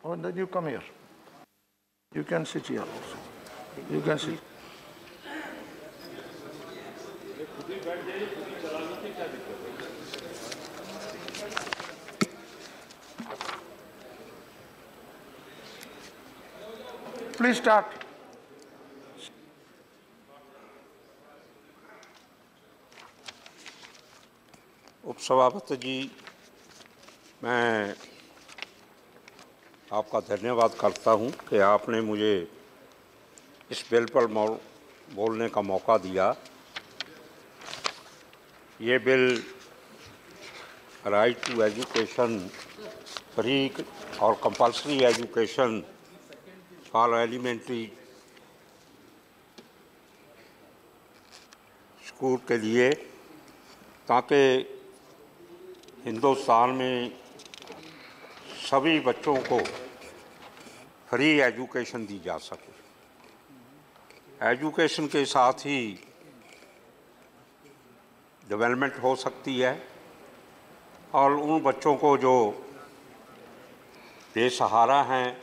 Oh, and then you come here. You can sit here also. You can sit. Please start. उपसभापति जी, मैं आपका धन्यवाद करता हूं कि आपने मुझे इस बिल पर बोलने का मौका दिया। ये bill right to education, free और compulsory education for elementary school के लिए, ताकि हिंदुस्तान में सभी बच्चों को फ्री एजुकेशन दी जा सके। एजुकेशन के साथ ही डेवलपमेंट हो सकती है और उन बच्चों को जो बेसहारा हैं,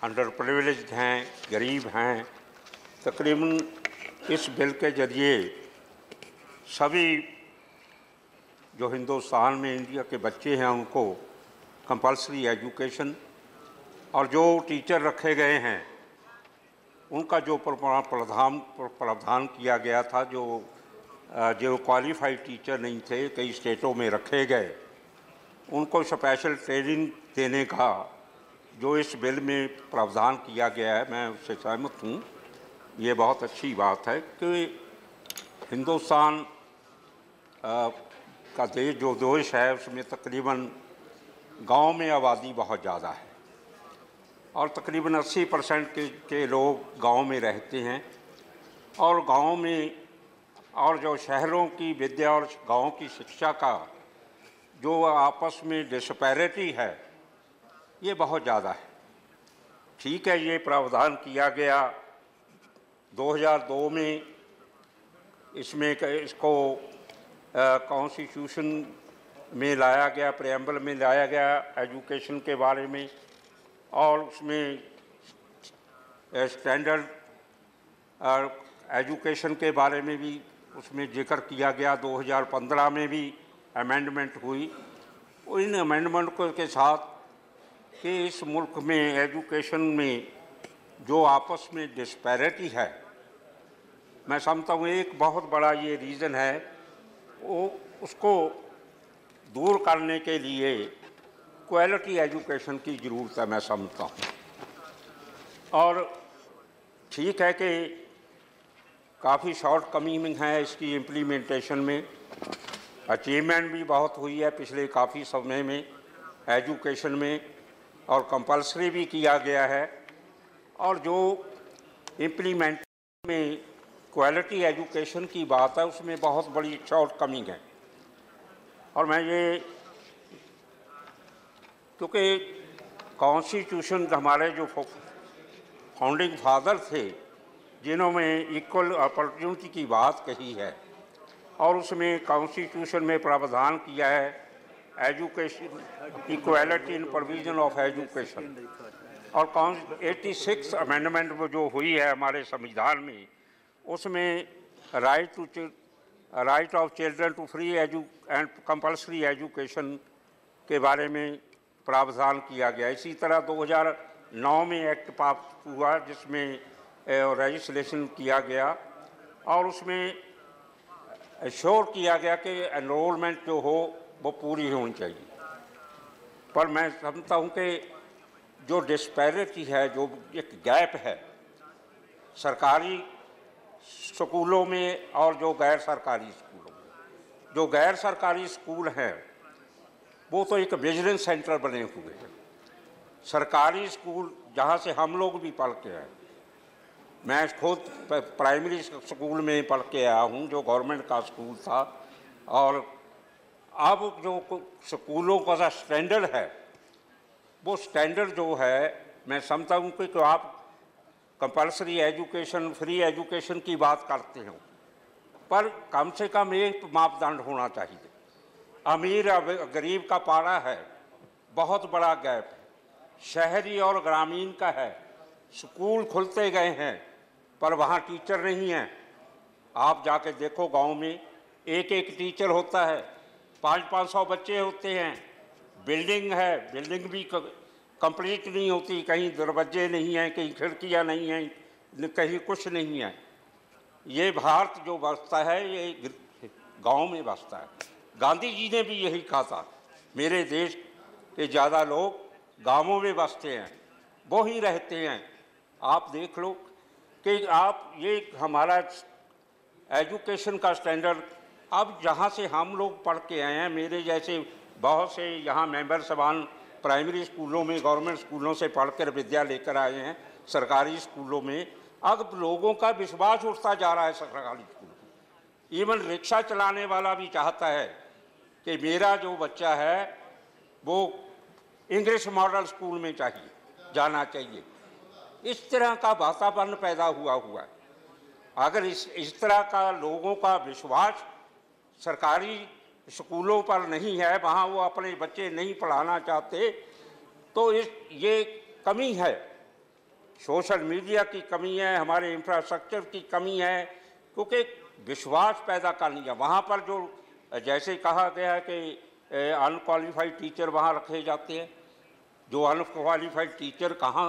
अंडर प्रिविलेज्ड हैं, गरीब हैं, तकरीबन इस बिल के ज़रिए सभी जो हिंदुस्तान में इंडिया के बच्चे हैं उनको कंपल्सरी एजुकेशन, और जो टीचर रखे गए हैं उनका जो प्रावधान किया गया था, जो क्वालिफाइड टीचर नहीं थे, कई स्टेटों में रखे गए, उनको स्पेशल ट्रेनिंग देने का जो इस बिल में प्रावधान किया गया है, मैं उससे सहमत हूँ। ये बहुत अच्छी बात है कि हिंदुस्तान का देश है, उसमें तकरीबन गांव में आबादी बहुत ज़्यादा है और तकरीबन 80% के लोग गांव में रहते हैं। और गांव में और जो शहरों की विद्या और गांव की शिक्षा का जो आपस में डिस्पैरिटी है, ये बहुत ज़्यादा है। ठीक है, ये प्रावधान किया गया 2002 में, इसको कॉन्स्टिट्यूशन में लाया गया, प्रेम्बल में लाया गया एजुकेशन के बारे में, और उसमें स्टैंडर्ड एजुकेशन के बारे में भी उसमें जिक्र किया गया। 2015 में भी अमेंडमेंट हुई। इन अमेंडमेंट के साथ कि इस मुल्क में एजुकेशन में जो आपस में डिस्पैरिटी है, मैं समझता हूँ एक बहुत बड़ा ये रीज़न है, वो उसको दूर करने के लिए क्वालिटी एजुकेशन की ज़रूरत है, मैं समझता हूँ। और ठीक है कि काफ़ी शॉर्ट कमिंग है इसकी इम्प्लीमेंटेशन में, अचीवमेंट भी बहुत हुई है पिछले काफ़ी समय में एजुकेशन में, और कंपल्सरी भी किया गया है, और जो इम्प्लीमेंट में क्वालिटी एजुकेशन की बात है उसमें बहुत बड़ी शॉर्ट कमिंग है। और मैं ये, क्योंकि कॉन्स्टिट्यूशन हमारे जो फाउंडिंग फादर थे जिन्होंने इक्वल अपॉर्चुनिटी की बात कही है, और उसमें कॉन्स्टिट्यूशन में प्रावधान किया है education equality in provision of education, और 86 अमेंडमेंट जो हुई है हमारे संविधान में, उसमें right of children to free and compulsory education के बारे में प्रावधान किया गया। इसी तरह 2009 में एक्ट पास हुआ जिसमें रजिस्ट्रेशन किया गया, और उसमें श्योर किया गया कि एनरोलमेंट जो हो वो पूरी होनी चाहिए। पर मैं समझता हूँ कि जो डिस्पैरिटी है, जो एक गैप है सरकारी स्कूलों में और जो गैर सरकारी स्कूलों में, जो गैर सरकारी स्कूल हैं वो तो एक विजिलेंस सेंटर बने हुए हैं। सरकारी स्कूल जहाँ से हम लोग भी पढ़ के आए, मैं खुद प्राइमरी स्कूल में पढ़ के आया हूँ जो गवर्नमेंट का स्कूल था, और अब जो स्कूलों का जो स्टैंडर्ड है, वो स्टैंडर्ड जो है मैं समझता हूँ कि आप कंपल्सरी एजुकेशन, फ्री एजुकेशन की बात करते हो, पर कम से कम एक मापदंड होना चाहिए। अमीर गरीब का पारा है, बहुत बड़ा गैप है। शहरी और ग्रामीण का है। स्कूल खुलते गए हैं पर वहाँ टीचर नहीं हैं। आप जाके देखो, गांव में एक एक टीचर होता है, 500-500 बच्चे होते हैं। बिल्डिंग है, बिल्डिंग भी कंप्लीट नहीं होती, कहीं दरवाजे नहीं हैं, कहीं खिड़कियां नहीं हैं, कहीं कुछ नहीं है। ये भारत जो बसता है ये गांव में बसता है। गांधी जी ने भी यही कहा था, मेरे देश के ज़्यादा लोग गांवों में बसते हैं, वो ही रहते हैं। आप देख लो कि आप ये हमारा एजुकेशन का स्टैंडर्ड, अब जहाँ से हम लोग पढ़ के आए हैं, मेरे जैसे बहुत से यहाँ मेंबर साहबान प्राइमरी स्कूलों में, गवर्नमेंट स्कूलों से पढ़कर विद्या लेकर आए हैं, सरकारी स्कूलों में। अब लोगों का विश्वास उठता जा रहा है सरकारी स्कूल में। इवन रिक्शा चलाने वाला भी चाहता है कि मेरा जो बच्चा है वो इंग्लिश मॉडल स्कूल में चाहिए, जाना चाहिए। इस तरह का वातावरण पैदा हुआ है। अगर इस तरह का लोगों का विश्वास सरकारी स्कूलों पर नहीं है, वहाँ वो अपने बच्चे नहीं पढ़ाना चाहते, तो ये कमी है। सोशल मीडिया की कमी है, हमारे इंफ्रास्ट्रक्चर की कमी है, क्योंकि विश्वास पैदा करनी है। वहाँ पर जो जैसे कहा गया है कि अनक्वालिफाइड टीचर वहाँ रखे जाते हैं, जो अनक्वालिफाइड टीचर कहाँ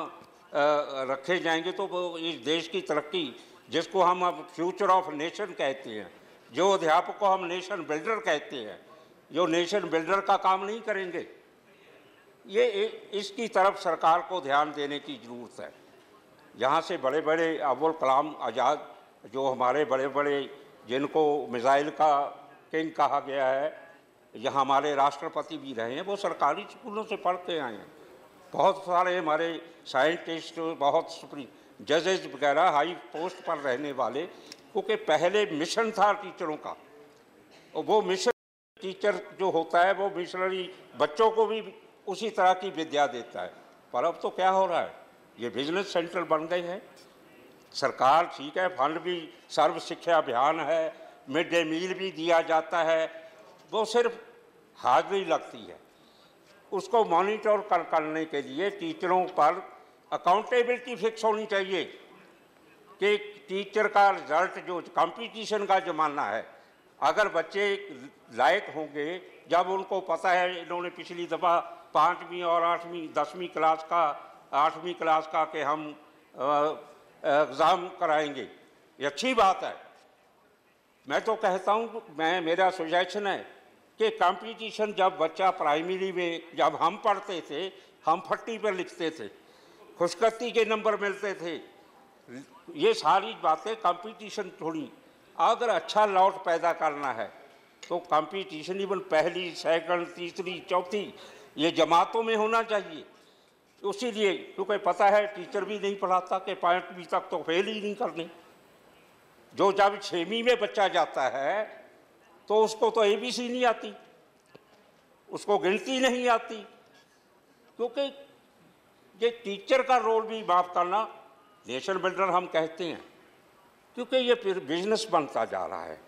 रखे जाएंगे, तो वो इस देश की तरक्की, जिसको हम अब फ्यूचर ऑफ नेशन कहते हैं, जो अध्यापक को हम नेशन बिल्डर कहते हैं, जो नेशन बिल्डर का काम नहीं करेंगे, ये इसकी तरफ सरकार को ध्यान देने की ज़रूरत है। यहाँ से बड़े बड़े अब्दुल कलाम आज़ाद, जो हमारे बड़े बड़े, जिनको मिसाइल का किंग कहा गया है, यहाँ हमारे राष्ट्रपति भी रहे हैं, वो सरकारी स्कूलों से पढ़ के आए हैं। बहुत सारे हमारे साइंटिस्ट, बहुत जजेस वगैरह हाई पोस्ट पर रहने वाले, क्योंकि पहले मिशन था टीचरों का, और वो मिशन टीचर जो होता है वो मिशनरी बच्चों को भी उसी तरह की विद्या देता है। पर अब तो क्या हो रहा है, ये बिजनेस सेंटर बन गए हैं। सरकार ठीक है, फंड भी, सर्व शिक्षा अभियान है, मिड डे मील भी दिया जाता है, वो सिर्फ हाजिरी लगती है। उसको मॉनिटर करने के लिए टीचरों पर अकाउंटेबिलिटी फिक्स होनी चाहिए कि टीचर का रिजल्ट, जो कंपटीशन का ज़माना है, अगर बच्चे लायक होंगे, जब उनको पता है इन्होंने पिछली दफ़ा 5वीं और 8वीं 10वीं क्लास का 8वीं क्लास का कि हम एग्ज़ाम कराएंगे, ये अच्छी बात है। मैं तो कहता हूँ, मेरा सजेशन है कि कंपटीशन, जब बच्चा प्राइमरी में, जब हम पढ़ते थे, हम फट्टी पर लिखते थे, खुशखती के नंबर मिलते थे, ये सारी बातें कंपटीशन थोड़ी। अगर अच्छा लॉट पैदा करना है तो कंपटीशन इवन पहली, सेकंड, तीसरी, चौथी, ये जमातों में होना चाहिए। उसीलिए, क्योंकि पता है टीचर भी नहीं पढ़ाता कि 5वीं तक तो फेल ही नहीं करने। जो जब 6वीं में बच्चा जाता है तो उसको तो ABC नहीं आती, उसको गिनती नहीं आती, क्योंकि ये टीचर का रोल भी माफ करना, नेशन बिल्डर हम कहते हैं, क्योंकि ये फिर बिजनेस बनता जा रहा है।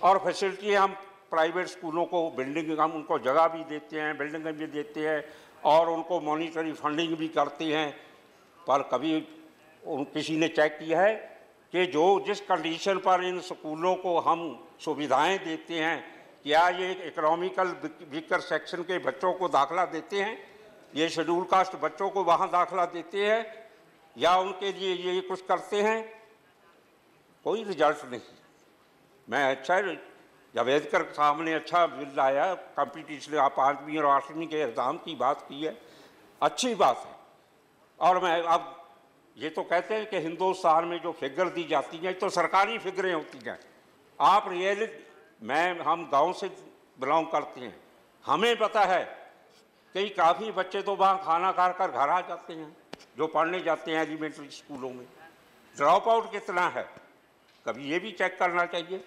और फैसिलिटी हम प्राइवेट स्कूलों को, बिल्डिंग हम उनको जगह भी देते हैं, बिल्डिंग भी देते हैं, और उनको मॉनिटरी फंडिंग भी करते हैं। पर कभी किसी ने चेक किया है कि जो जिस कंडीशन पर इन स्कूलों को हम सुविधाएं देते हैं, क्या ये इकोनॉमिकल वीकर सेक्शन के बच्चों को दाखिला देते हैं, ये शेड्यूल कास्ट बच्चों को वहाँ दाखिला देते हैं, या उनके लिए ये कुछ करते हैं? कोई रिजल्ट नहीं। मैं अच्छा, जावेदकर साहब ने अच्छा बिल लाया, कंपटीशन, आप 5वीं और 8वीं के एग्ज़ाम की बात की है, अच्छी बात है। और मैं अब ये तो कहते हैं कि हिंदुस्तान में जो फिगर दी जाती हैं तो सरकारी फिगरें होती हैं। आप हम गांव से बिलोंग करते हैं, हमें पता है कि काफ़ी बच्चे तो वहाँ खाना खाकर घर आ जाते हैं, जो पढ़ने जाते हैं एलिमेंट्री स्कूलों में। ड्रॉप आउट कितना है, कभी ये भी चेक करना चाहिए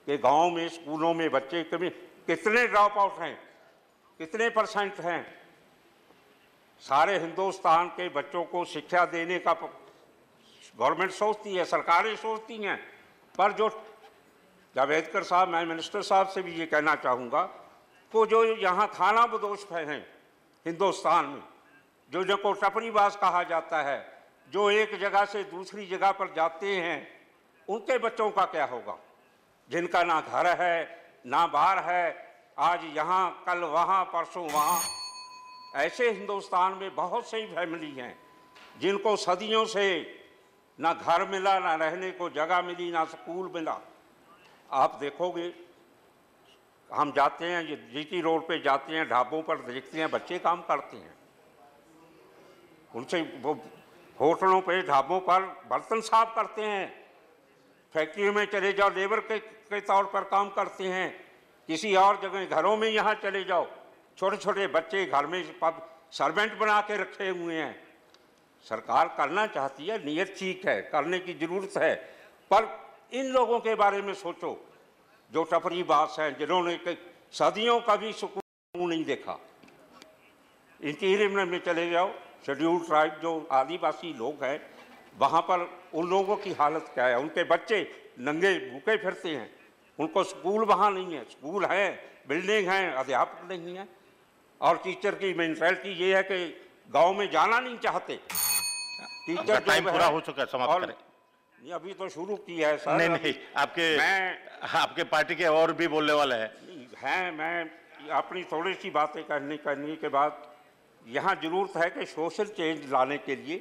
कि गांव में स्कूलों में बच्चे कितने ड्रॉप आउट हैं, कितने % हैं। सारे हिंदुस्तान के बच्चों को शिक्षा देने का गवर्नमेंट सोचती है, सरकारें सोचती हैं, पर जो जावेदकर साहब, मैं मिनिस्टर साहब से भी ये कहना चाहूँगा, तो जो यहाँ खाना बदोश हैं हिंदुस्तान में, जो जिनको टपरीबाज कहा जाता है, जो एक जगह से दूसरी जगह पर जाते हैं, उनके बच्चों का क्या होगा? जिनका ना घर है ना बार है, आज यहाँ कल वहाँ परसों वहाँ। ऐसे हिंदुस्तान में बहुत सी फैमिली हैं जिनको सदियों से ना घर मिला, ना रहने को जगह मिली, ना स्कूल मिला। आप देखोगे, हम जाते हैं जीटी रोड पे जाते हैं, ढाबों पर देखते हैं बच्चे काम करते हैं, उनसे वो होटलों पे ढाबों पर बर्तन साफ करते हैं, फैक्ट्रियों में चले जाओ लेबर के तौर पर काम करते हैं, किसी और जगह घरों में यहाँ चले जाओ, छोटे छोटे बच्चे घर में सर्वेंट बना के रखे हुए हैं। सरकार करना चाहती है, नीयत ठीक है, करने की ज़रूरत है, पर इन लोगों के बारे में सोचो जो टपरीबाज हैं, जिन्होंने सदियों का भी सुकून नहीं देखा। इंटीरियर में चले जाओ, शेड्यूल्ड ट्राइब जो आदिवासी लोग हैं, वहाँ पर उन लोगों की हालत क्या है? उनके बच्चे नंगे भूखे फिरते हैं, उनको स्कूल वहाँ नहीं है, स्कूल है, बिल्डिंग है, अध्यापक नहीं है। और टीचर की मेंटालिटी ये है कि गांव में जाना नहीं चाहते। टीचर टाइम पूरा हो चुका है, समाप्त करें। ये अभी तो शुरू किया है सर। नहीं, आपके पार्टी के और भी बोलने वाले हैं। मैं अपनी थोड़ी सी बातें करने के बाद, यहाँ ज़रूरत है कि सोशल चेंज लाने के लिए,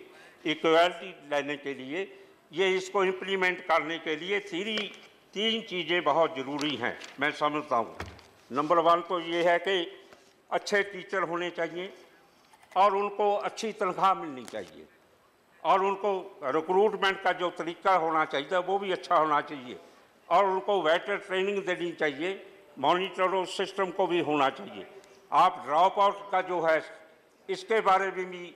इक्वालिटी लाने के लिए, ये इसको इम्प्लीमेंट करने के लिए तीन चीज़ें बहुत ज़रूरी हैं, मैं समझता हूँ। नंबर 1 तो ये है कि अच्छे टीचर होने चाहिए और उनको अच्छी तनख्वाह मिलनी चाहिए, और उनको रिक्रूटमेंट का जो तरीका होना चाहिए वो भी अच्छा होना चाहिए, और उनको बेटर ट्रेनिंग देनी चाहिए, मॉनिटर सिस्टम को भी होना चाहिए। आप ड्रॉप आउट का जो है इसके बारे में भी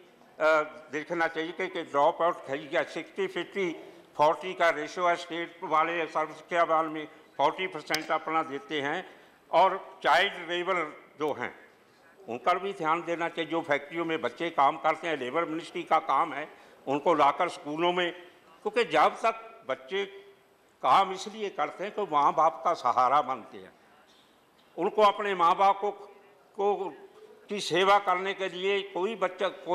देखना चाहिए कि ड्रॉप आउट है या 60-50-40 का रेशो है। स्टेट वाले सर्व शिक्षा वाले में 40% अपना देते हैं, और चाइल्ड लेबर जो हैं उन पर भी ध्यान देना चाहिए। जो फैक्ट्रियों में बच्चे काम करते हैं, लेबर मिनिस्ट्री का काम है उनको लाकर स्कूलों में, क्योंकि जब तक बच्चे काम इसलिए करते हैं कि माँ बाप का सहारा बनते हैं, उनको अपने माँ बाप को की सेवा करने के लिए कोई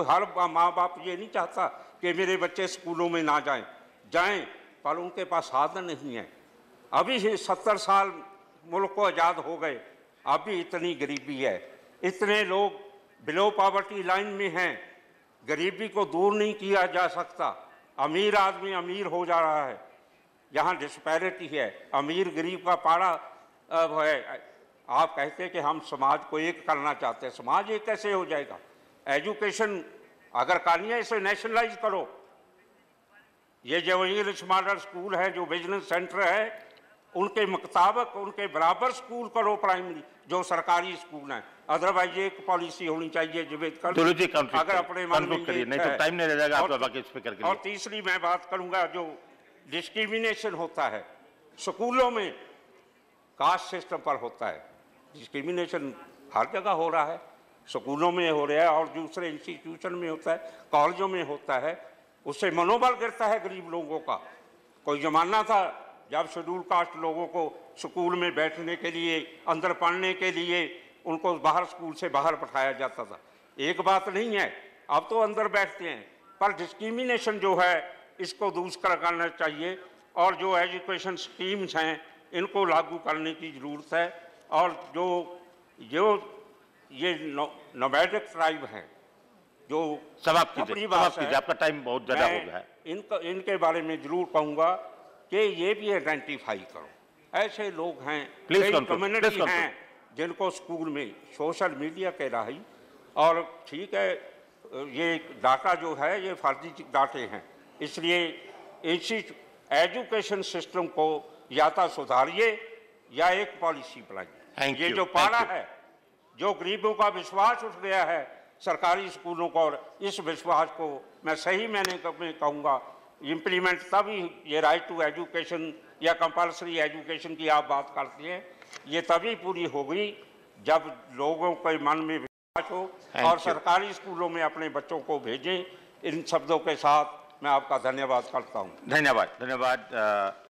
हर माँ बाप ये नहीं चाहता कि मेरे बच्चे स्कूलों में ना जाएं, पर उनके पास साधन नहीं है। अभी 70 साल मुल्क को आज़ाद हो गए, अभी इतनी गरीबी है, इतने लोग बिलो पॉवर्टी लाइन में हैं, गरीबी को दूर नहीं किया जा सकता। अमीर आदमी अमीर हो जा रहा है, यहाँ डिस्पैरिटी है, अमीर गरीब का पारा है। आप कहते हैं कि हम समाज को एक करना चाहते हैं, समाज एक कैसे हो जाएगा? एजुकेशन अगर करनी है इसे नेशनलाइज करो। ये जो इंग्लिश मॉडल स्कूल है, जो बिजनेस सेंटर है, उनके मुताबिक उनके बराबर स्कूल करो प्राइमरी जो सरकारी स्कूल हैं। अदरवाइज एक पॉलिसी होनी चाहिए अगर अपने मन में नहीं तो टाइम नहीं रह जाएगा आपका बाकी स्पीकर के लिए। और तीसरी मैं बात करूंगा, जो डिस्क्रिमिनेशन होता है स्कूलों में, कास्ट सिस्टम पर होता है डिस्क्रिमिनेशन, हर जगह हो रहा है, स्कूलों में हो रहा है और दूसरे इंस्टीट्यूशन में होता है, कॉलेजों में होता है। उससे मनोबल गिरता है गरीब लोगों का। कोई जमाना था जब शेड्यूल कास्ट लोगों को स्कूल में बैठने के लिए, अंदर पढ़ने के लिए उनको बाहर स्कूल से बाहर बैठाया जाता था। एक बात नहीं है, अब तो अंदर बैठते हैं, पर डिस्क्रिमिनेशन जो है इसको दूर करना चाहिए, और जो एजुकेशन स्कीम्स हैं इनको लागू करने की ज़रूरत है। और जो ये नोमैडिक ट्राइब हैं, जो समाप्त कीजिए, आपका टाइम बहुत ज़्यादा हो गया है। इनके बारे में जरूर कहूँगा कि ये भी आइडेंटिफाई करो। ऐसे लोग हैं, कई कम्युनिटी हैं जिनको स्कूल में सोशल मीडिया के राही, और ठीक है ये डाटा जो है ये फर्जी डाटे हैं, इसलिए इसी एजुकेशन सिस्टम को या तो सुधारिए या एक पॉलिसी बनाइए। ये जो पारा है, जो गरीबों का विश्वास उठ गया है सरकारी स्कूलों को, और इस विश्वास को मैं सही मैंने कहूँगा इम्प्लीमेंट तभी, ये राइट टू एजुकेशन या कंपल्सरी एजुकेशन की आप बात करते हैं, ये तभी पूरी होगी जब लोगों के मन में विश्वास हो और सरकारी स्कूलों में अपने बच्चों को भेजें। इन शब्दों के साथ मैं आपका धन्यवाद करता हूँ। धन्यवाद।